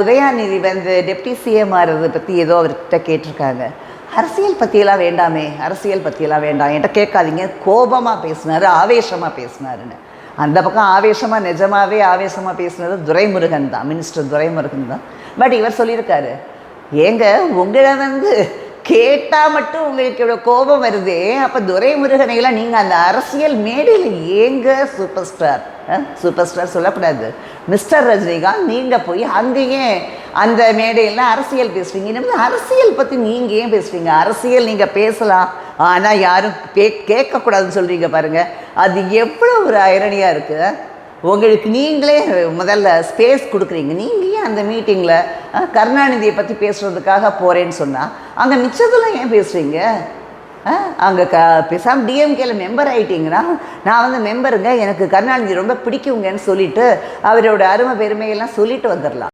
உதயாநிதி வந்து deputy CM ஆகிறத பற்றி ஏதோ அவர்கிட்ட கேட்டிருக்காங்க. அரசியல் பற்றியெல்லாம் வேண்டாமே, அரசியல் பற்றியெல்லாம் வேண்டாம், என்கிட்ட கேட்காதீங்க, கோபமாக பேசினார், ஆவேசமாக பேசினாருன்னு. அந்த பக்கம் ஆவேசமாக நிஜமாகவே ஆவேசமாக பேசினது துரைமுருகன் தான், மினிஸ்டர் துரைமுருகன் தான். பட் இவர் சொல்லியிருக்காரு, ஏங்க உங்களை வந்து கேட்டால் மட்டும் உங்களுக்கு இவ்வளோ கோபம் வருதே, அப்போ துரைமுருகனையெல்லாம் நீங்கள் அந்த அரசியல் மேடையில் ஏங்க சூப்பர் ஸ்டார் சொல்லக்கூடாது, மிஸ்டர் ரஜினிகாந்த் நீங்கள் போய் அங்கேயே அந்த மேடையெல்லாம் அரசியல் பேசுவீங்க, இன்னும் அரசியல் பற்றி நீங்கள் ஏன் பேசுவீங்க? அரசியல் நீங்கள் பேசலாம், ஆனால் யாரும் கேட்கக்கூடாதுன்னு சொல்கிறீங்க பாருங்கள், அது எவ்வளோ ஒரு ஐரணியாக இருக்குது. உங்களுக்கு நீங்களே முதல்ல ஸ்பேஸ் கொடுக்குறீங்க. நீங்கள் ஏன் அந்த மீட்டிங்கில் கருணாநிதியை பற்றி பேசுகிறதுக்காக போகிறேன்னு சொன்னால் அங்கே மிச்சத்தெல்லாம் ஏன் பேசுகிறீங்க? அங்கே பேசாமல் டிஎம்கேல மெம்பர் ஆகிட்டீங்கன்னா, நான் வந்து மெம்பருங்க, எனக்கு கருணாநிதி ரொம்ப பிடிக்குங்கன்னு சொல்லிவிட்டு அவரோட அருமை பெருமையெல்லாம் சொல்லிட்டு வந்துடலாம்.